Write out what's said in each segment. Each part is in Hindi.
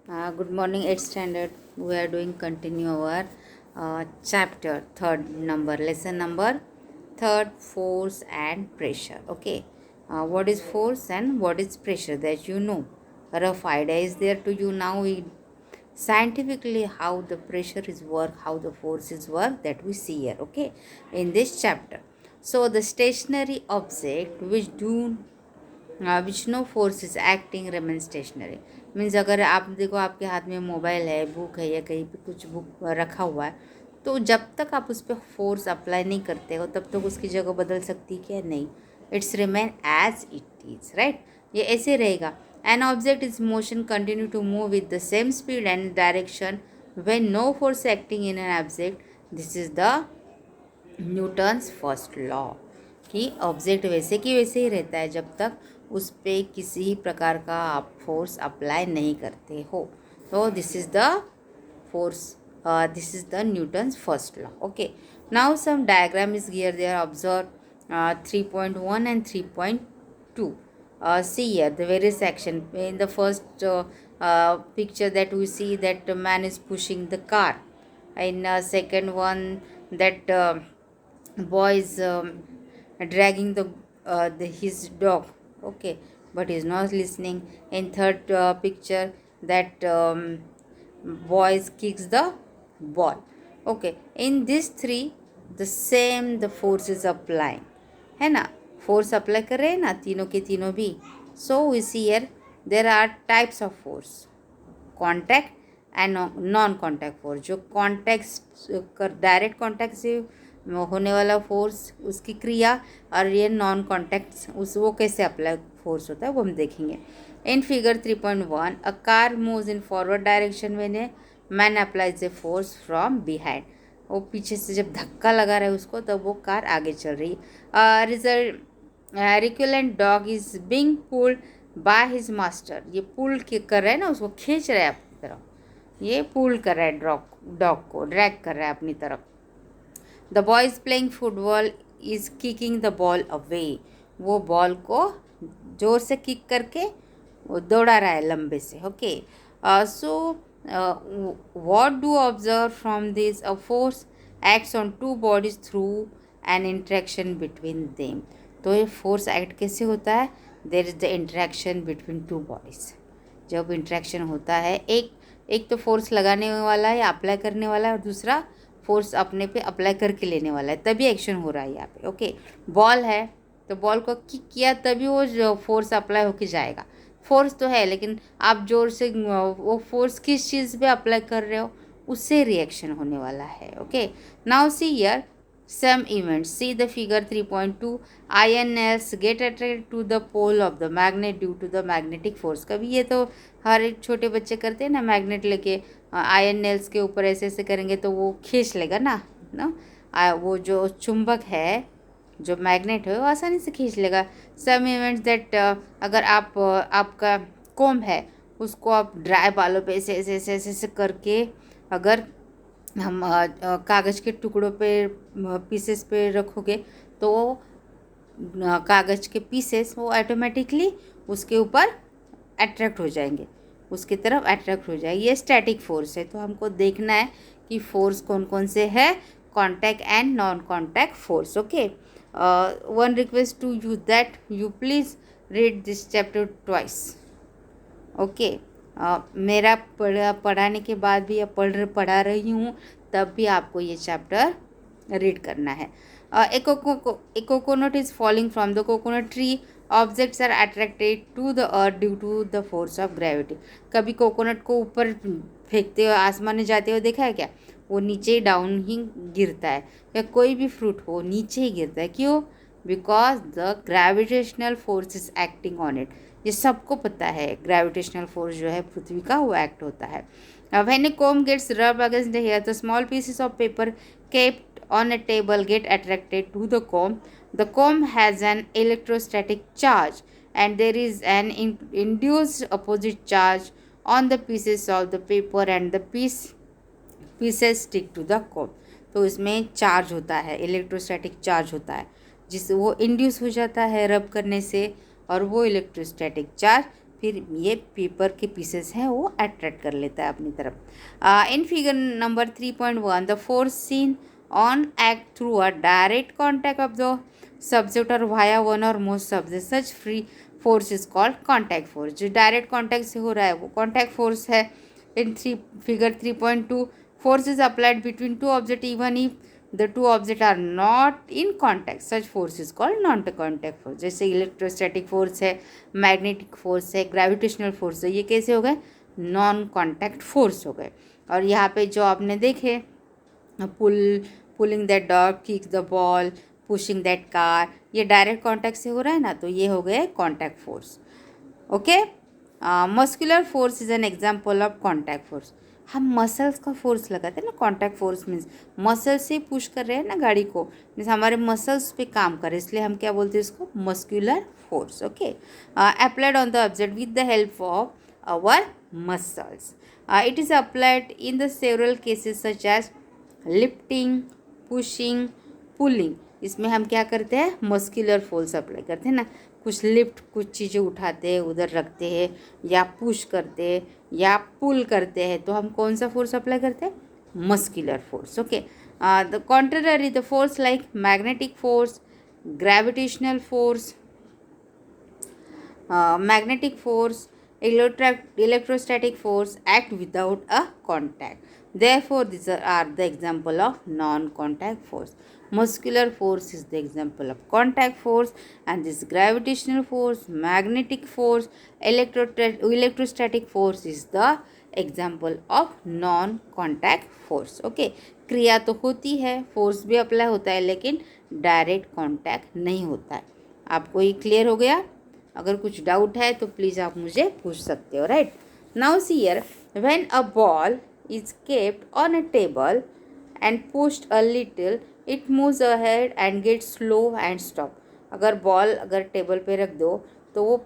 Good morning, 8th standard. We are doing continue our chapter third number lesson number third, force and pressure. Okay, what is force and what is pressure, that you know. A rough idea is there to you now. We scientifically how the pressure is work, how the force is work, that we see here. Okay, in this chapter. So the stationary object which no force is acting remain stationary. Means अगर आप देखो आपके हाथ में मोबाइल है, बुक है, या कहीं पे कुछ बुक रखा हुआ है, तो जब तक आप उस पर फोर्स अप्लाई नहीं करते हो तब तक उसकी जगह बदल सकती है क्या? नहीं. It's remain as it is, right. ये ऐसे रहेगा. An object is motion continue to move with the same speed and direction when no force acting in an object. This is the Newton's first law. कि ऑब्जेक्ट वैसे कि वैसे ही रहता है जब तक उस पर किसी ही प्रकार का आप फोर्स अप्लाई नहीं करते हो. तो this is the force, this is the Newton's first law. Okay, now some diagram is here. They are observed 3.1 and 3.2. See here the various action. In the first picture that we see that the man is pushing the car. In second one, that boy is dragging his dog. Okay, but he is not listening. In third picture, that boys kicks the ball. Okay, in these three the same the force is applying, है ना. फोर्स अप्लाई कर रहे हैं ना तीनों के तीनों भी. So we see here there are types of force, contact and non contact force. जो कॉन्टैक्ट डायरेक्ट कॉन्टैक्ट से होने वाला फोर्स, उसकी क्रिया, और ये नॉन कॉन्टैक्ट वो कैसे अप्लाई फोर्स होता है वो हम देखेंगे. In figure 3.1 a car moves in forward direction when a man applies a force from behind. वो पीछे से जब धक्का लगा रहा है उसको तब वो कार आगे चल रही. Result reluctant dog is being pulled by his master. ये पुल कर रहा है ना, उसको खींच रहा है अपनी तरफ. ये पुल कर रहा है डॉग को ड्रैग कर रहा है अपनी तरफ. The boy is playing football is kicking the ball away. वो बॉल को जोर से किक करके वो दौड़ा रहा है लंबे से. Okay, so what do observe from this? A force acts on two bodies through an interaction between them. तो ये फोर्स एक्ट कैसे होता है? There is the interaction between two bodies. जब इंटरेक्शन होता है, एक तो फोर्स लगाने वाला है, अप्लाई करने वाला है, और दूसरा फोर्स अपने पे अप्लाई करके लेने वाला है, तभी एक्शन हो रहा है यहाँ पे. ओके, बॉल है तो बॉल को किक किया तभी वो फोर्स अप्लाई होके जाएगा. फोर्स तो है लेकिन आप जोर से वो फोर्स किस चीज़ पे अप्लाई कर रहे हो, उससे रिएक्शन होने वाला है. Okay, now see here some events. See the figure 3.2. Iron nails get attracted to the pole of the magnet due to the magnetic force. कभी ये तो हर एक छोटे बच्चे करते हैं ना, मैग्नेट लेके आयरन नेल्स के ऊपर ऐसे ऐसे करेंगे तो वो खींच लेगा ना. वो जो चुंबक है, जो मैग्नेट है, वो आसानी से खींच लेगा. सम इवेंट्स दैट अगर आपका कोम है उसको आप ड्राई बालों पे ऐसे ऐसे ऐसे ऐसे करके अगर हम कागज़ के टुकड़ों पे पीसेस पे रखोगे तो कागज़ के पीसेस वो ऑटोमेटिकली उसके ऊपर अट्रैक्ट हो जाएंगे, उसकी तरफ अट्रैक्ट हो जाएगी. ये स्टैटिक फोर्स है. तो हमको देखना है कि फोर्स कौन कौन से है, contact and non contact force. Okay, one request to you that you please read this chapter twice. Okay, मेरा पढ़ाने के बाद भी या पढ़ा रही हूँ तब भी आपको ये चैप्टर रीड करना है. A coconut is falling from the coconut tree. Objects are attracted to the earth due to the force of gravity. कभी कोकोनट को ऊपर फेंकते हो, आसमान में जाते हो देखा है क्या? वो नीचे डाउन ही गिरता है. या कोई भी फ्रूट हो नीचे ही गिरता है. क्यों? Because the gravitational force is acting on it. ये सबको पता है, ग्रेविटेशनल फोर्स जो है पृथ्वी का वो एक्ट होता है. When A comb gets rubbed against the hair, the small pieces of paper kept on a table get attracted to the comb. The comb has an electrostatic charge and there is an induced opposite charge on the pieces of the paper and the pieces stick to the comb. तो इसमें चार्ज होता है, इलेक्ट्रोस्टैटिक चार्ज होता है, जिससे वो इंड्यूस हो जाता है रब करने से, और वो इलेक्ट्रोस्टैटिक चार्ज फिर ये पेपर के पीसेस हैं वो अट्रैक्ट कर लेता है अपनी तरफ. In figure number 3.1 the force seen on act through a direct contact of the subject और वाया वन और most subject such free force is called contact force. जो डायरेक्ट कॉन्टैक्ट से हो रहा है वो कॉन्टैक्ट फोर्स है. In figure 3.2 force is applied between two objects even if the two objects are not in contact. Such force is called non-contact force. जैसे इलेक्ट्रोस्टैटिक फोर्स है, मैग्नेटिक फोर्स है, ग्रेविटेशनल फोर्स है, ये कैसे हो गए? नॉन कॉन्टैक्ट फोर्स हो गए. और यहाँ पे जो आपने देखे pulling that dog, kick the ball, pushing that car, ये डायरेक्ट कॉन्टैक्ट से हो रहा है ना, तो ये हो गए contact force. Okay. Muscular force is an example of contact force. हम मसल्स का फोर्स लगाते हैं ना. कॉन्टैक्ट फोर्स मीन्स मसल से पुश कर रहे हैं ना गाड़ी को, मीन्स हमारे मसल्स पे काम कर रहे हैं, इसलिए हम क्या बोलते हैं इसको? Muscular force. Okay. Applied on the object with the help of our muscles. It is applied in the several cases such as lifting, pushing, pulling. इसमें हम क्या करते हैं? मस्कुलर फोर्स अप्लाई करते हैं ना. कुछ लिफ्ट, कुछ चीज़ें उठाते हैं, उधर रखते हैं, या पुश करते हैं, या पुल करते हैं, तो हम कौन सा फोर्स अप्लाई करते हैं? Muscular force. Okay. The contrary the force like magnetic force, gravitational force, magnetic force, electrostatic force act without a contact. Therefore, these are the example of non-contact force. Muscular force is the example of contact force, and this gravitational force, magnetic force, electrostatic force is the example of non contact force. Okay. क्रिया तो होती है, फोर्स भी अप्लाई होता है, लेकिन डायरेक्ट कॉन्टैक्ट नहीं होता है. आपको ये क्लियर हो गया? अगर कुछ डाउट है तो प्लीज़ आप मुझे पूछ सकते हो. Right. Now see here, when a ball is kept on a table and pushed a little it moves ahead and get slow and stop. अगर बॉल अगर टेबल पे रख दो तो वो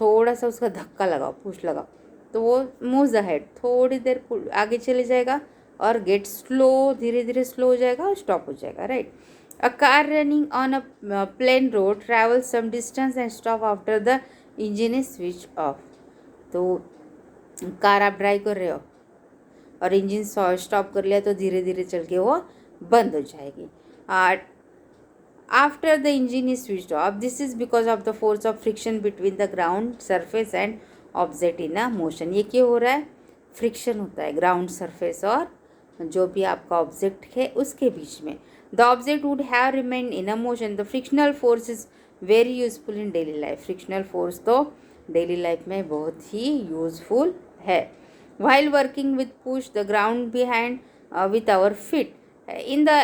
थोड़ा सा उसका धक्का लगाओ, पुश लगाओ, तो वो मूव्स अहेड, थोड़ी देर आगे चले जाएगा, और गेट स्लो, धीरे धीरे स्लो हो जाएगा और स्टॉप हो जाएगा. Right. A car running on a plain road travels some distance and stop after the engine is switched off. तो कार आप ड्राइव कर रहे हो और इंजन स्टॉप कर लिया तो धीरे धीरे चल के वो बंद हो जाएगी. After the engine is switched off, this is because of the force of friction between the ground surface and object in a motion. ये क्यों हो रहा है? फ्रिक्शन होता है ग्राउंड सरफेस और जो भी आपका ऑब्जेक्ट है उसके बीच में. The object would have remained in a motion. The frictional force is very useful in daily life. Frictional force तो daily life में बहुत ही useful है. While working with push the ground behind with our feet. In the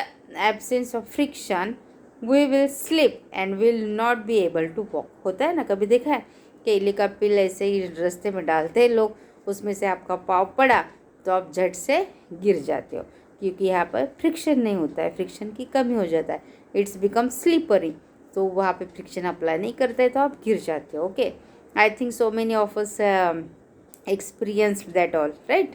absence of friction, we will slip and will not be able to walk. होता है ना, कभी देखा है? केले का पिल ऐसे ही रास्ते में डालते हैं लोग, उसमें से आपका पाँव पड़ा तो आप झट से गिर जाते हो, क्योंकि यहाँ पर फ्रिक्शन नहीं होता है, फ्रिक्शन की कमी हो जाता है, इट्स बिकम स्लीपरी. तो वहाँ पे फ्रिक्शन अप्लाई नहीं करते तो आप गिर जाते हो. Okay. I think so many of us experienced that all. Right.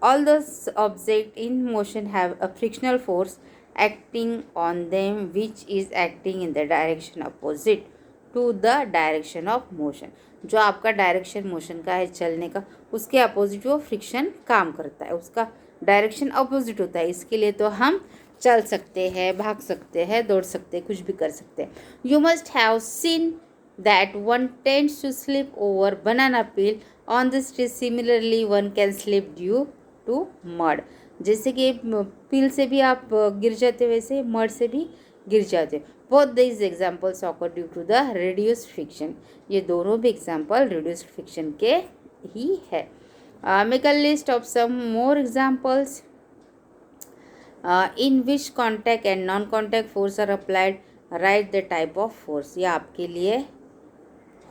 All those objects in motion have a frictional force acting on them which is acting in the direction opposite to the direction of motion. जो आपका डायरेक्शन मोशन का है चलने का, उसके अपोजिट वो फ्रिक्शन काम करता है, उसका डायरेक्शन अपोजिट होता है. इसके लिए तो हम चल सकते हैं, भाग सकते हैं, दौड़ सकते हैं, कुछ भी कर सकते हैं. You must have seen that one tends to slip over banana peel on the street. Similarly one can slip due to mud. जैसे कि पील से भी आप गिर जाते हो, वैसे मड से भी गिर जाते हो. Both these examples occur due to the reduced friction. ये दोनों भी एग्जाम्पल रिड्यूस्ड फ्रिक्शन के ही है. Make a list of some more examples in which contact and non contact force are applied. Write the type of force. ये आपके लिए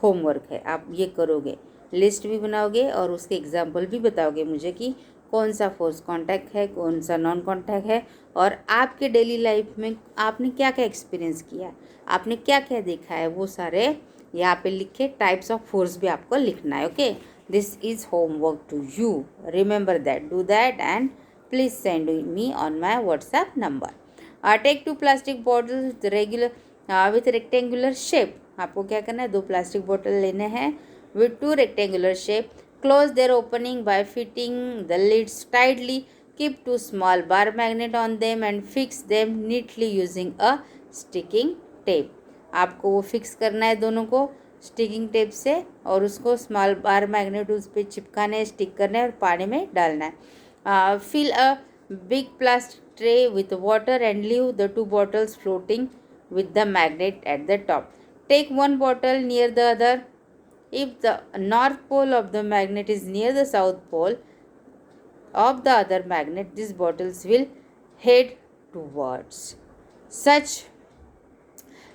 होमवर्क है, आप ये करोगे, लिस्ट भी बनाओगे और उसके एग्जाम्पल भी बताओगे मुझे कि कौन सा फोर्स कॉन्टैक्ट है, कौन सा नॉन कॉन्टैक्ट है, और आपके डेली लाइफ में आपने क्या क्या एक्सपीरियंस किया, आपने क्या क्या देखा है, वो सारे यहाँ पे लिखे. टाइप्स ऑफ फोर्स भी आपको लिखना है. Okay. This is homework to you. Remember that. Do that and please send me on my WhatsApp number. Take 2 plastic bottles with rectangular shape. आपको क्या करना है, 2 प्लास्टिक बोतल लेने हैं with 2 rectangular shape. Close their opening by fitting the lids tightly. Keep 2 small bar magnet on them and fix them neatly using a sticking tape. आपको वो फिक्स करना है दोनों को स्टिकिंग टेप से, और उसको स्मॉल बार मैग्नेट उस पर चिपकाने, स्टिक करने और पानी में डालना है. Fill a big plastic tray with water and leave the 2 bottles floating with the magnet at the top. Take 1 bottle near the other. If the north pole of the magnet is near the south pole of the other magnet, these bottles will head towards such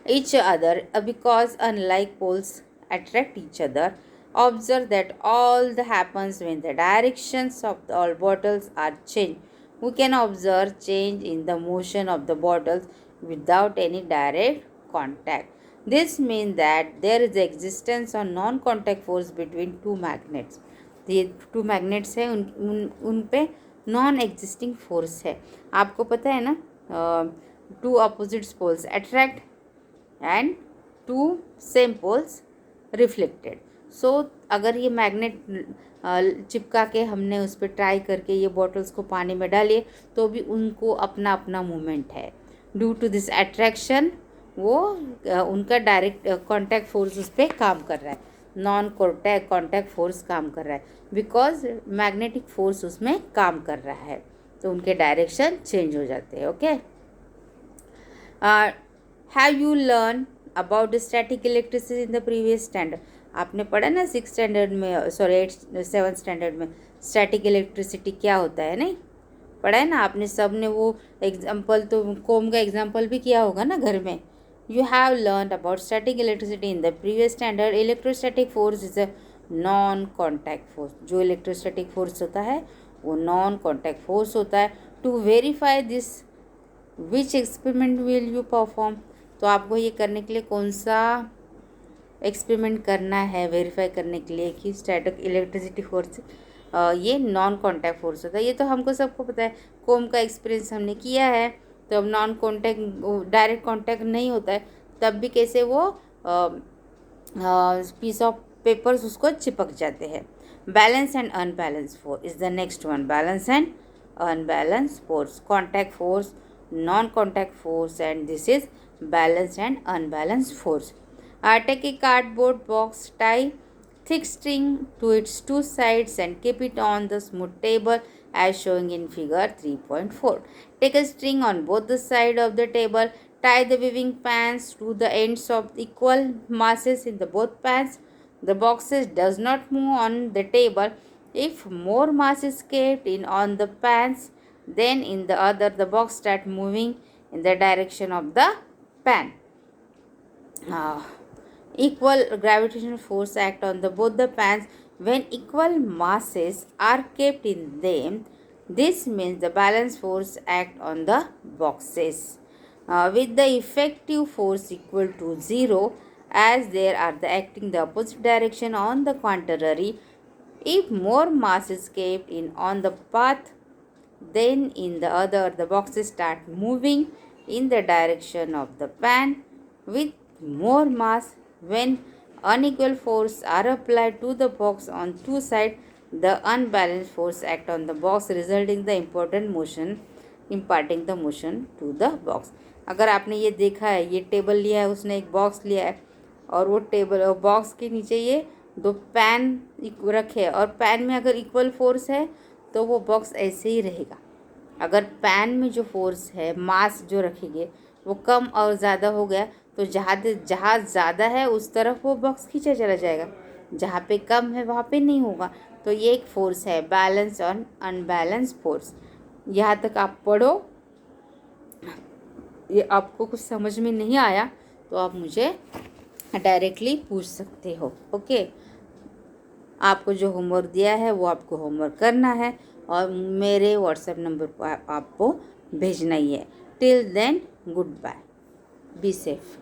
each other because unlike poles attract each other. Observe that all that happens when the directions of all bottles are changed. We can observe change in the motion of the bottles without any direct contact. This means that there is the existence of non-contact force between 2 magnets. ये 2 magnets है, उन पे नॉन एग्जिस्टिंग फोर्स है. आपको पता है ना, 2 opposite poles attract and 2 same poles reflected. So अगर ये मैग्नेट चिपका के हमने उस पर ट्राई करके ये बॉटल्स को पानी में डालिए तो भी उनको अपना अपना मूवमेंट है. ड्यू टू दिस अट्रैक्शन वो उनका डायरेक्ट कॉन्टैक्ट फोर्स उस पर काम कर रहा है, नॉन कॉन्टैक्ट फोर्स काम कर रहा है, बिकॉज मैग्नेटिक फोर्स उसमें काम कर रहा है, तो उनके डायरेक्शन चेंज हो जाते हैं. Okay. Have you learned about the static electricity in the previous standard? आपने पढ़ा ना 6th स्टैंडर्ड में, सॉरी 7th स्टैंडर्ड में स्टैटिक इलेक्ट्रिसिटी क्या होता है, नहीं पढ़ा है ना आपने सब ने. वो एग्जाम्पल तो कोम का एग्जाम्पल भी किया होगा ना घर में. You have learn about static electricity in the previous standard. Electrostatic force is a non contact force. जो इलेक्ट्रोस्टैटिक फोर्स होता है वो नॉन कॉन्टैक्ट फोर्स होता है. To verify this which experiment will you perform. तो आपको ये करने के लिए कौन सा एक्सपेरिमेंट करना है, वेरीफाई करने के लिए कि स्टैटिक इलेक्ट्रिसिटी फोर्स ये नॉन कॉन्टैक्ट फोर्स होता है. ये तो हमको सबको पता है, कोम का एक्सपीरियंस हमने किया है. तो अब नॉन कॉन्टैक्ट, डायरेक्ट कॉन्टैक्ट नहीं होता है, तब भी कैसे वो पीस ऑफ पेपर्स उसको चिपक जाते हैं. Balance and unbalance force is the next one. Balance and unbalance force, contact force, non-contact force, and this is balanced and unbalanced force. Take a cardboard box, tie thick string to its 2 sides and keep it on the smooth table as shown in figure 3.4. Take a string on both the sides of the table. Tie the weaving pans to the ends of equal masses in the both pans. The boxes does not move on the table. If more mass is kept in on the pans, then in the other the box start moving in the direction of the pan. Equal gravitational force act on the both the pans when equal masses are kept in them. This means the balance force act on the boxes with the effective force equal to 0, as they are the acting the opposite direction. On the contrary, if more mass is kept in on the path, then in the other the boxes start moving in the direction of the pan with more mass. When unequal force are applied to the box on 2 sides, the unbalanced force act on the box, resulting the imparting the motion to the box. अगर आपने ये देखा है, ये टेबल लिया है उसने, एक बॉक्स लिया है, और वो टेबल और बॉक्स के नीचे ये 2 पैन रखे हैं, और पैन में अगर इक्वल फोर्स है तो वो बॉक्स ऐसे ही रहेगा. अगर पैन में जो फोर्स है, मास जो रखेंगे, वो कम और ज़्यादा हो गया तो जहाँ ज़्यादा है उस तरफ वो बॉक्स खींचा चला जाएगा, जहाँ पे कम है वहाँ पे नहीं होगा. तो ये एक फोर्स है, बैलेंस और अनबैलेंस फोर्स. यहाँ तक आप पढ़ो. ये आपको कुछ समझ में नहीं आया तो आप मुझे डायरेक्टली पूछ सकते हो. ओके. आपको जो होमवर्क दिया है वो आपको होमवर्क करना है और मेरे व्हाट्सएप नंबर पर आपको भेजना ही है. Till then, goodbye, be safe.